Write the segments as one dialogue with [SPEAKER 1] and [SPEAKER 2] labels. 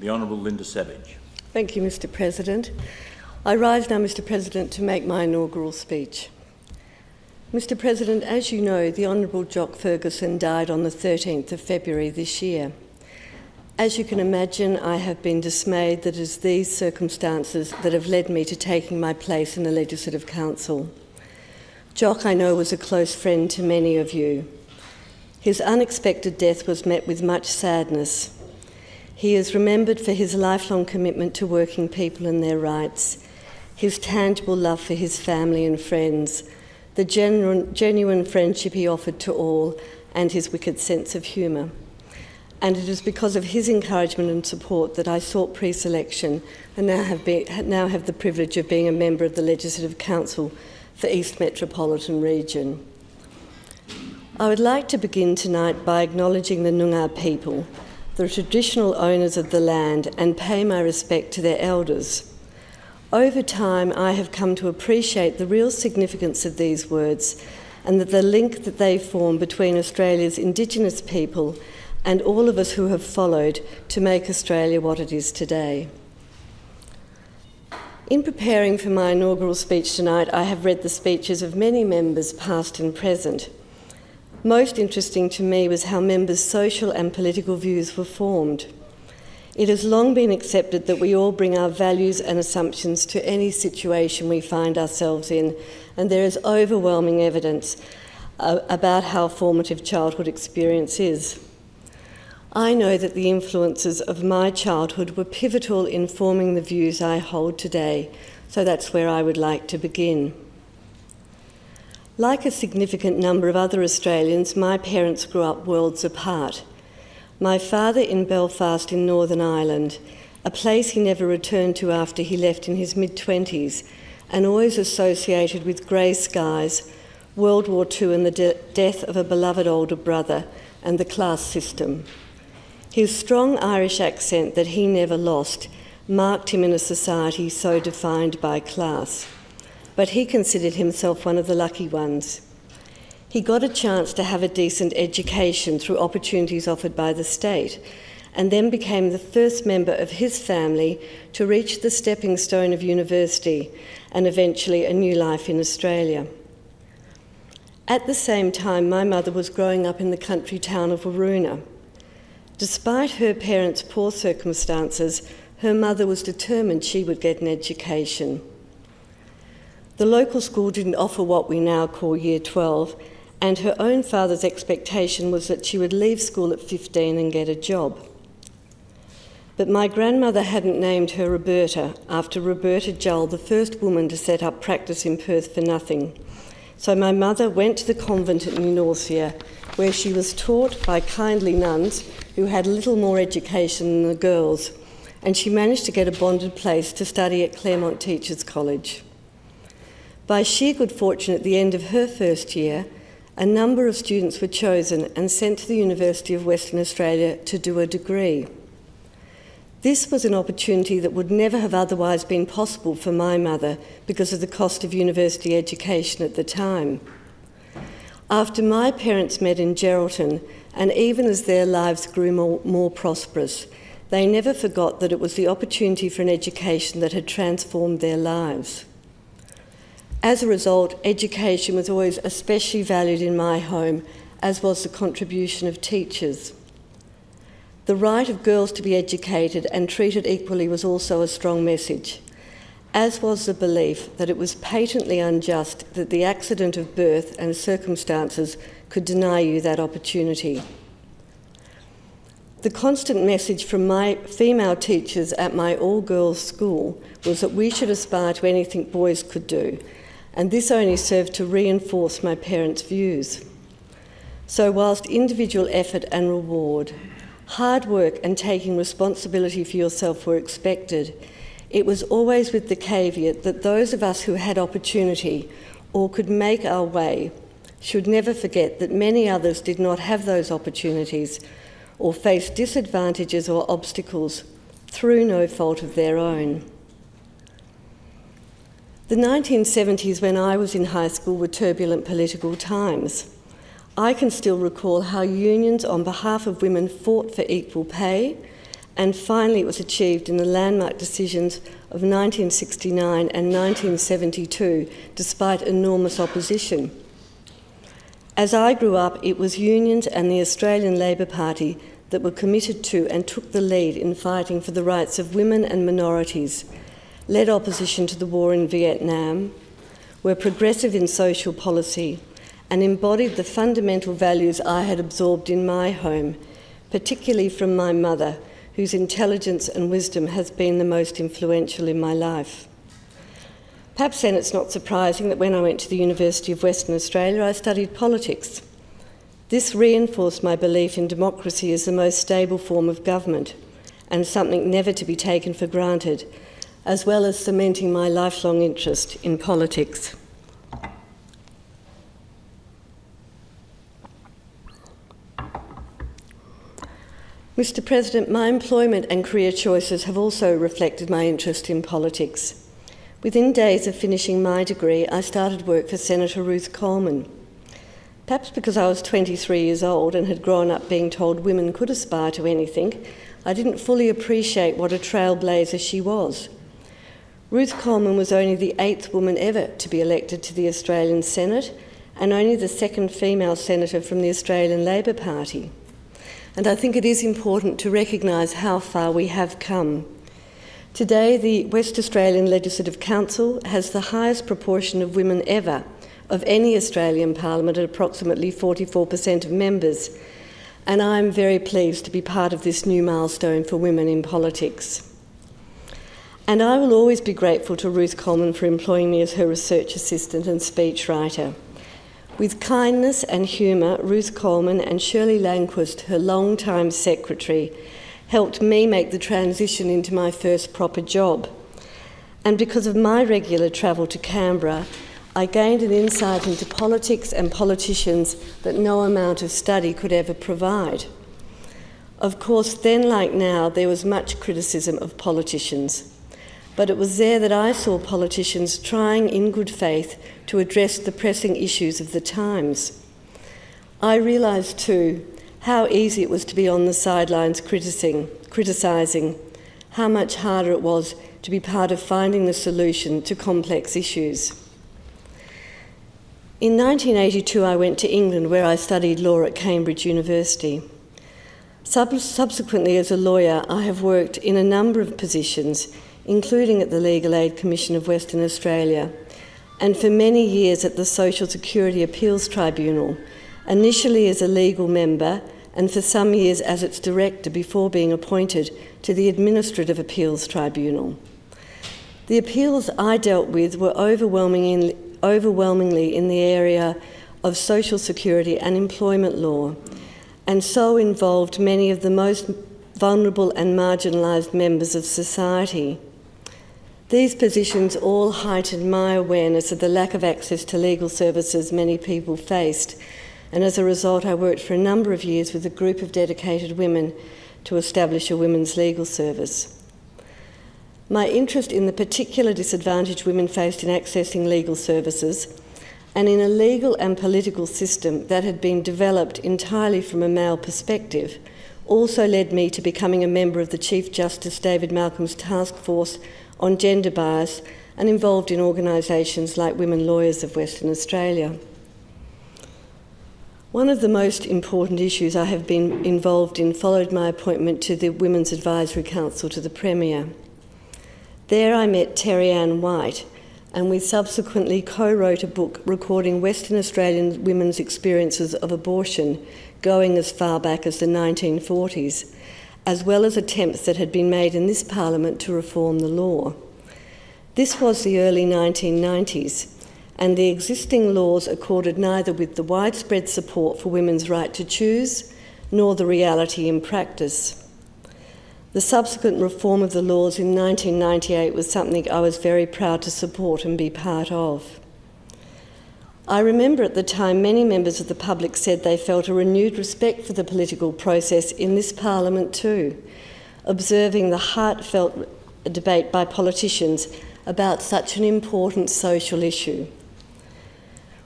[SPEAKER 1] The Honourable Linda Savage.
[SPEAKER 2] Thank you, Mr. President. I rise now, Mr. President, to make my inaugural speech. Mr. President, as you know, the Honourable Jock Ferguson died on the 13th of February this year. As you can imagine, I have been dismayed that it is these circumstances that have led me to taking my place in the Legislative Council. Jock, I know, was a close friend to many of you. His unexpected death was met with much sadness. He is remembered for his lifelong commitment to working people and their rights, his tangible love for his family and friends, the genuine friendship he offered to all, and his wicked sense of humour. And it is because of his encouragement and support that I sought pre-selection and now have the privilege of being a member of the Legislative Council for East Metropolitan Region. I would like to begin tonight by acknowledging the Noongar people, the traditional owners of the land, and pay my respect to their elders. Over time, I have come to appreciate the real significance of these words and the link that they form between Australia's Indigenous people and all of us who have followed to make Australia what it is today. In preparing for my inaugural speech tonight, I have read the speeches of many members, past and present. Most interesting to me was how members' social and political views were formed. It has long been accepted that we all bring our values and assumptions to any situation we find ourselves in, and there is overwhelming evidence about how formative childhood experience is. I know that the influences of my childhood were pivotal in forming the views I hold today, so that's where I would like to begin. Like a significant number of other Australians, my parents grew up worlds apart. My father in Belfast in Northern Ireland, a place he never returned to after he left in his mid-20s, and always associated with grey skies, World War II and the death of a beloved older brother, and the class system. His strong Irish accent that he never lost marked him in a society so defined by class. But he considered himself one of the lucky ones. He got a chance to have a decent education through opportunities offered by the state, and then became the first member of his family to reach the stepping stone of university and eventually a new life in Australia. At the same time, my mother was growing up in the country town of Waroona. Despite her parents' poor circumstances, her mother was determined she would get an education. The local school didn't offer what we now call Year 12, and her own father's expectation was that she would leave school at 15 and get a job. But my grandmother hadn't named her Roberta after Roberta Jull, the first woman to set up practice in Perth, for nothing. So my mother went to the convent at New Norcia, where she was taught by kindly nuns who had little more education than the girls, and she managed to get a bonded place to study at Claremont Teachers College. By sheer good fortune, at the end of her first year, a number of students were chosen and sent to the University of Western Australia to do a degree. This was an opportunity that would never have otherwise been possible for my mother because of the cost of university education at the time. After my parents met in Geraldton, and even as their lives grew more prosperous, they never forgot that it was the opportunity for an education that had transformed their lives. As a result, education was always especially valued in my home, as was the contribution of teachers. The right of girls to be educated and treated equally was also a strong message, as was the belief that it was patently unjust that the accident of birth and circumstances could deny you that opportunity. The constant message from my female teachers at my all-girls school was that we should aspire to anything boys could do, and this only served to reinforce my parents' views. So whilst individual effort and reward, hard work and taking responsibility for yourself were expected, it was always with the caveat that those of us who had opportunity or could make our way should never forget that many others did not have those opportunities or face disadvantages or obstacles through no fault of their own. The 1970s, when I was in high school, were turbulent political times. I can still recall how unions on behalf of women fought for equal pay and finally it was achieved in the landmark decisions of 1969 and 1972, despite enormous opposition. As I grew up, it was unions and the Australian Labor Party that were committed to and took the lead in fighting for the rights of women and minorities, led opposition to the war in Vietnam, were progressive in social policy, and embodied the fundamental values I had absorbed in my home, particularly from my mother, whose intelligence and wisdom has been the most influential in my life. Perhaps then it's not surprising that when I went to the University of Western Australia, I studied politics. This reinforced my belief in democracy as the most stable form of government and something never to be taken for granted, as well as cementing my lifelong interest in politics. Mr. President, my employment and career choices have also reflected my interest in politics. Within days of finishing my degree, I started work for Senator Ruth Coleman. Perhaps because I was 23 years old and had grown up being told women could aspire to anything, I didn't fully appreciate what a trailblazer she was. Ruth Coleman was only the 8th woman ever to be elected to the Australian Senate and only the 2nd female senator from the Australian Labor Party. And I think it is important to recognise how far we have come. Today, the West Australian Legislative Council has the highest proportion of women ever of any Australian Parliament at approximately 44% of members, and I'm very pleased to be part of this new milestone for women in politics. And I will always be grateful to Ruth Coleman for employing me as her research assistant and speechwriter. With kindness and humour, Ruth Coleman and Shirley Langquist, her long-time secretary, helped me make the transition into my first proper job. And because of my regular travel to Canberra, I gained an insight into politics and politicians that no amount of study could ever provide. Of course, then like now, there was much criticism of politicians, but it was there that I saw politicians trying in good faith to address the pressing issues of the times. I realised too how easy it was to be on the sidelines criticising, how much harder it was to be part of finding the solution to complex issues. In 1982, I went to England, where I studied law at Cambridge University. Subsequently, as a lawyer, I have worked in a number of positions, including at the Legal Aid Commission of Western Australia, and for many years at the Social Security Appeals Tribunal, initially as a legal member and for some years as its director before being appointed to the Administrative Appeals Tribunal. The appeals I dealt with were overwhelmingly in the area of social security and employment law, and so involved many of the most vulnerable and marginalised members of society. These positions all heightened my awareness of the lack of access to legal services many people faced, and as a result I worked for a number of years with a group of dedicated women to establish a women's legal service. My interest in the particular disadvantage women faced in accessing legal services and in a legal and political system that had been developed entirely from a male perspective also led me to becoming a member of the Chief Justice David Malcolm's task force on gender bias and involved in organisations like Women Lawyers of Western Australia. One of the most important issues I have been involved in followed my appointment to the Women's Advisory Council to the Premier. There I met Terry Ann White, and we subsequently co-wrote a book recording Western Australian women's experiences of abortion going as far back as the 1940s, as well as attempts that had been made in this Parliament to reform the law. This was the early 1990s, and the existing laws accorded neither with the widespread support for women's right to choose, nor the reality in practice. The subsequent reform of the laws in 1998 was something I was very proud to support and be part of. I remember at the time many members of the public said they felt a renewed respect for the political process in this Parliament too, observing the heartfelt debate by politicians about such an important social issue.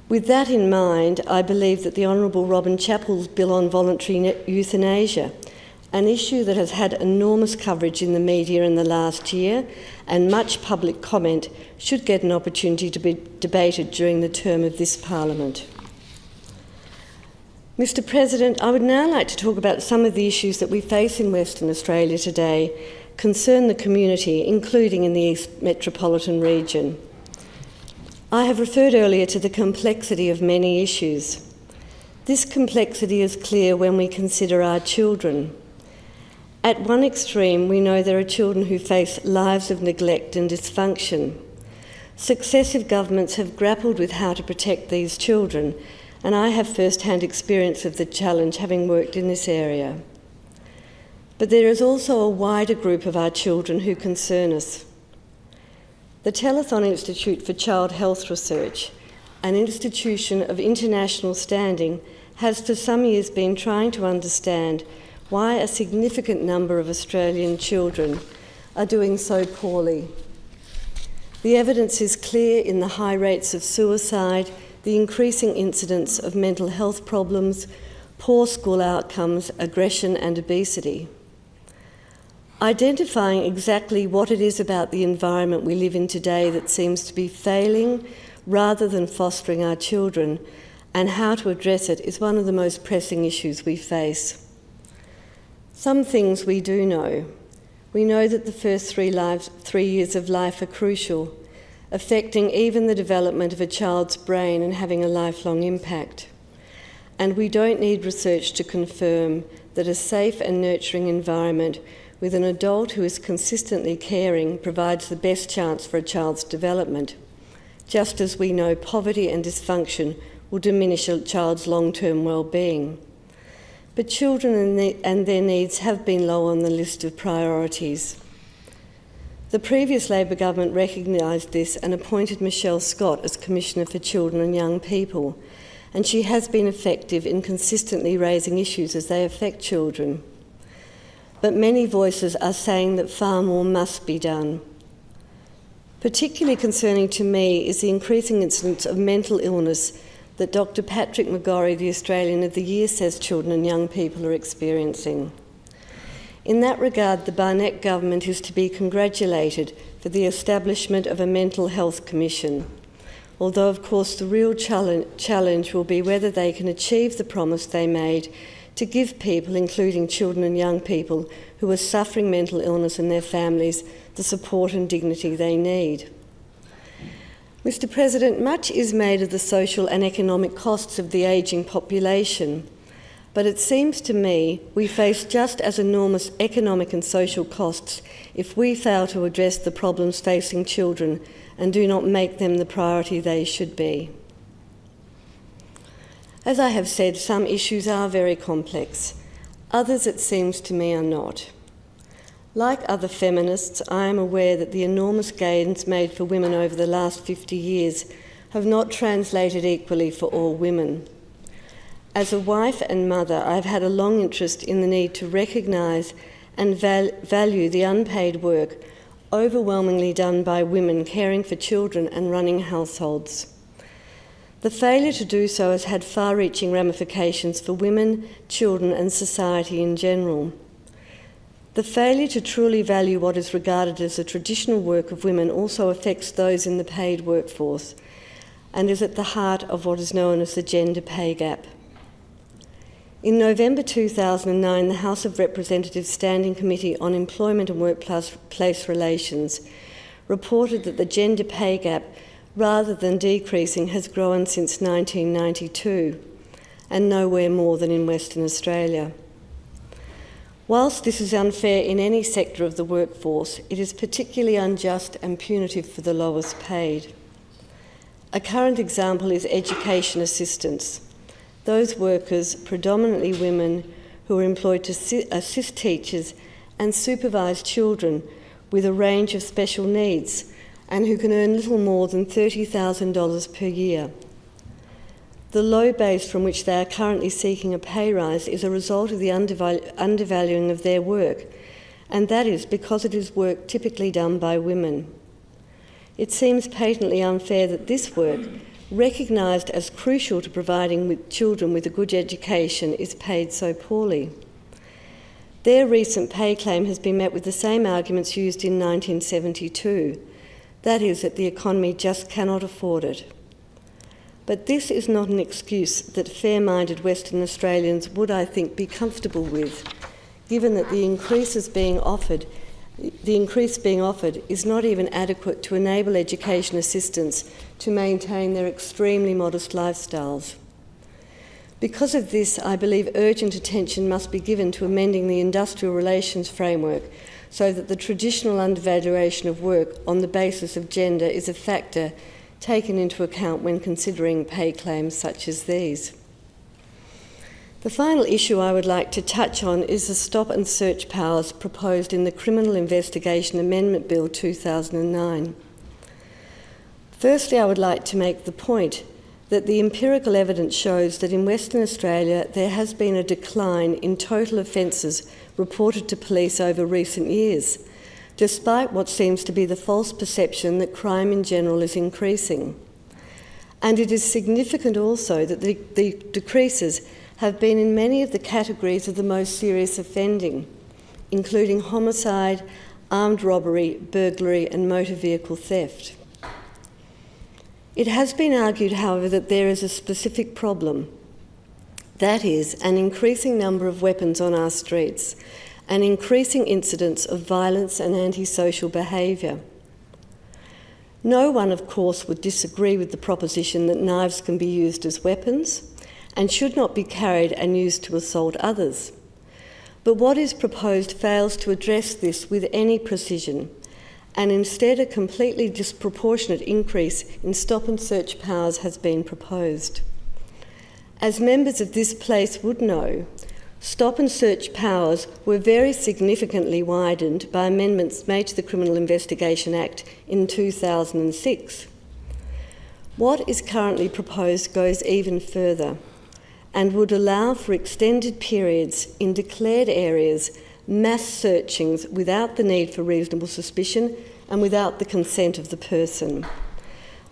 [SPEAKER 2] With that in mind, I believe that the Honourable Robin Chappell's bill on voluntary euthanasia an issue that has had enormous coverage in the media in the last year, and much public comment should get an opportunity to be debated during the term of this Parliament. Mr. President, I would now like to talk about some of the issues that we face in Western Australia today, concern the community, including in the East Metropolitan region. I have referred earlier to the complexity of many issues. This complexity is clear when we consider our children. At one extreme, we know there are children who face lives of neglect and dysfunction. Successive governments have grappled with how to protect these children, and I have first-hand experience of the challenge, having worked in this area. But there is also a wider group of our children who concern us. The Telethon Institute for Child Health Research, an institution of international standing, has for some years been trying to understand why a significant number of Australian children are doing so poorly. The evidence is clear in the high rates of suicide, the increasing incidence of mental health problems, poor school outcomes, aggression and obesity. Identifying exactly what it is about the environment we live in today that seems to be failing rather than fostering our children, and how to address it, is one of the most pressing issues we face. Some things we do know. We know that the first 3 years of life are crucial, affecting even the development of a child's brain and having a lifelong impact. And we don't need research to confirm that a safe and nurturing environment with an adult who is consistently caring provides the best chance for a child's development, just as we know poverty and dysfunction will diminish a child's long-term well-being. But children and their needs have been low on the list of priorities. The previous Labor government recognised this and appointed Michelle Scott as Commissioner for Children and Young People, and she has been effective in consistently raising issues as they affect children. But many voices are saying that far more must be done. Particularly concerning to me is the increasing incidence of mental illness that Dr. Patrick McGorry, the Australian of the Year, says children and young people are experiencing. In that regard, the Barnett government is to be congratulated for the establishment of a mental health commission, although of course the real challenge will be whether they can achieve the promise they made to give people, including children and young people who are suffering mental illness and their families, the support and dignity they need. Mr. President, much is made of the social and economic costs of the ageing population, but it seems to me we face just as enormous economic and social costs if we fail to address the problems facing children and do not make them the priority they should be. As I have said, some issues are very complex. Others, it seems to me, are not. Like other feminists, I am aware that the enormous gains made for women over the last 50 years have not translated equally for all women. As a wife and mother, I've had a long interest in the need to recognise and value the unpaid work overwhelmingly done by women caring for children and running households. The failure to do so has had far-reaching ramifications for women, children and society in general. The failure to truly value what is regarded as the traditional work of women also affects those in the paid workforce and is at the heart of what is known as the gender pay gap. In November 2009, the House of Representatives Standing Committee on Employment and Workplace Relations reported that the gender pay gap, rather than decreasing, has grown since 1992, and nowhere more than in Western Australia. Whilst this is unfair in any sector of the workforce, it is particularly unjust and punitive for the lowest paid. A current example is education assistants. Those workers, predominantly women, who are employed to assist teachers and supervise children with a range of special needs and who can earn little more than $30,000 per year. The low base from which they are currently seeking a pay rise is a result of the undervaluing of their work, and that is because it is work typically done by women. It seems patently unfair that this work, recognised as crucial to providing children with a good education, is paid so poorly. Their recent pay claim has been met with the same arguments used in 1972. That is, that the economy just cannot afford it. But this is not an excuse that fair-minded Western Australians would, I think, be comfortable with, given that the increase being offered is not even adequate to enable education assistants to maintain their extremely modest lifestyles. Because of this, I believe urgent attention must be given to amending the industrial relations framework so that the traditional undervaluation of work on the basis of gender is a factor taken into account when considering pay claims such as these. The final issue I would like to touch on is the stop and search powers proposed in the Criminal Investigation Amendment Bill 2009. Firstly, I would like to make the point that the empirical evidence shows that in Western Australia there has been a decline in total offences reported to police over recent years, despite what seems to be the false perception that crime in general is increasing. And it is significant also that the decreases have been in many of the categories of the most serious offending, including homicide, armed robbery, burglary and motor vehicle theft. It has been argued, however, that there is a specific problem. That is, an increasing number of weapons on our streets, and increasing incidents of violence and antisocial behaviour. No one, of course, would disagree with the proposition that knives can be used as weapons and should not be carried and used to assault others. But what is proposed fails to address this with any precision, and instead a completely disproportionate increase in stop and search powers has been proposed. As members of this place would know, stop and search powers were very significantly widened by amendments made to the Criminal Investigation Act in 2006. What is currently proposed goes even further and would allow for extended periods in declared areas, mass searchings without the need for reasonable suspicion and without the consent of the person.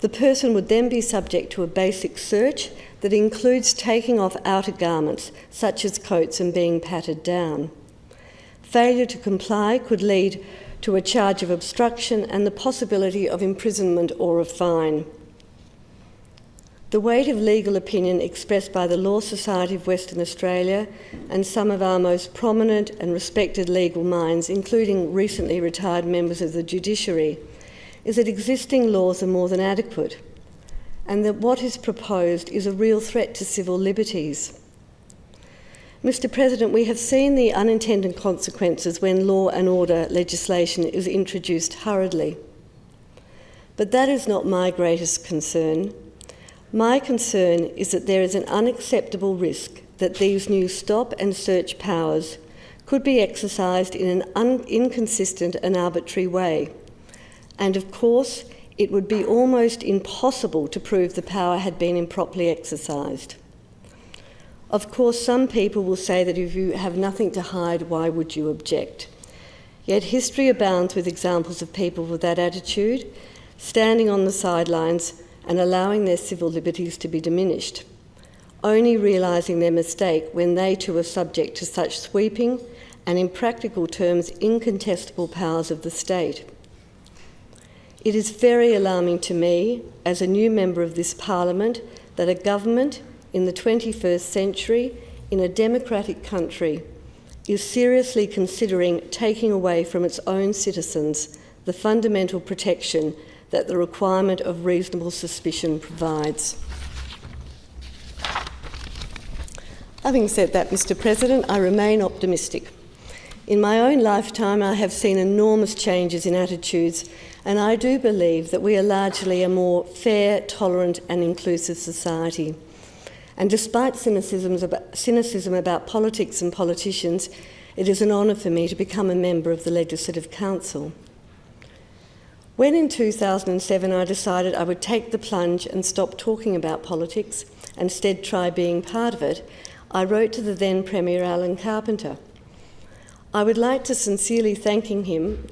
[SPEAKER 2] The person would then be subject to a basic search that includes taking off outer garments, such as coats, and being patted down. Failure to comply could lead to a charge of obstruction and the possibility of imprisonment or a fine. The weight of legal opinion expressed by the Law Society of Western Australia and some of our most prominent and respected legal minds, including recently retired members of the judiciary, is that existing laws are more than adequate and that what is proposed is a real threat to civil liberties. Mr. President, we have seen the unintended consequences when law and order legislation is introduced hurriedly. But that is not my greatest concern. My concern is that there is an unacceptable risk that these new stop and search powers could be exercised in an inconsistent and arbitrary way. And of course, it would be almost impossible to prove the power had been improperly exercised. Of course, some people will say that if you have nothing to hide, why would you object? Yet history abounds with examples of people with that attitude, standing on the sidelines and allowing their civil liberties to be diminished, only realising their mistake when they too are subject to such sweeping and, in practical terms, incontestable powers of the state. It is very alarming to me, as a new member of this Parliament, that a government in the 21st century, in a democratic country, is seriously considering taking away from its own citizens the fundamental protection that the requirement of reasonable suspicion provides. Having said that, Mr. President, I remain optimistic. In my own lifetime, I have seen enormous changes in attitudes, and I do believe that we are largely a more fair, tolerant and inclusive society. And despite cynicism about politics and politicians, it is an honour for me to become a member of the Legislative Council. When in 2007 I decided I would take the plunge and stop talking about politics and instead try being part of it, I wrote to the then Premier Alan Carpenter. I would like to sincerely thank him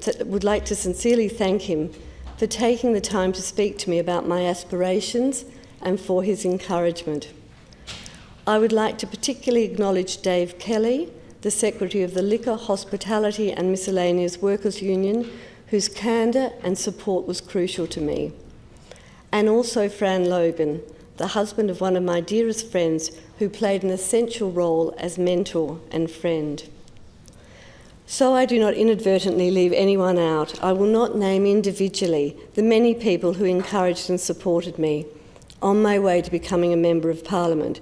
[SPEAKER 2] for taking the time to speak to me about my aspirations and for his encouragement. I would like to particularly acknowledge Dave Kelly, the Secretary of the Liquor, Hospitality and Miscellaneous Workers Union, whose candour and support was crucial to me. And also Fran Logan, the husband of one of my dearest friends, who played an essential role as mentor and friend. So I do not inadvertently leave anyone out, I will not name individually the many people who encouraged and supported me on my way to becoming a Member of Parliament,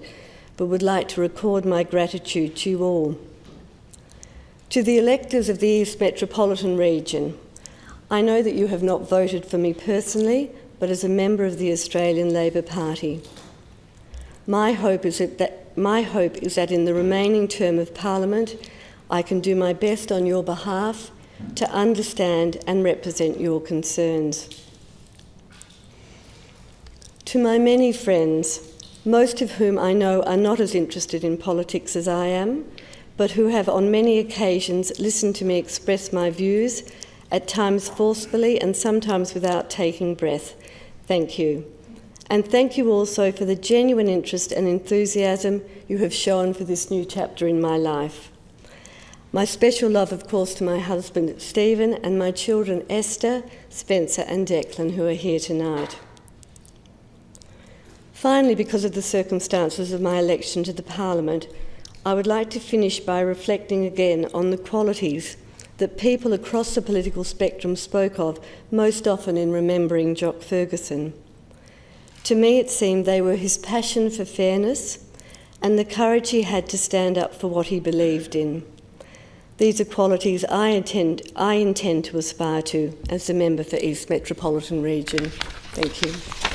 [SPEAKER 2] but would like to record my gratitude to you all. To the electors of the East Metropolitan Region, I know that you have not voted for me personally, but as a member of the Australian Labor Party. My hope is that in the remaining term of Parliament, I can do my best on your behalf to understand and represent your concerns. To my many friends, most of whom I know are not as interested in politics as I am, but who have on many occasions listened to me express my views, at times forcefully and sometimes without taking breath, thank you. And thank you also for the genuine interest and enthusiasm you have shown for this new chapter in my life. My special love, of course, to my husband, Stephen, and my children, Esther, Spencer and Declan, who are here tonight. Finally, because of the circumstances of my election to the Parliament, I would like to finish by reflecting again on the qualities that people across the political spectrum spoke of most often in remembering Jock Ferguson. To me, it seemed they were his passion for fairness and the courage he had to stand up for what he believed in. These are qualities I intend to aspire to as a member for East Metropolitan Region. Thank you.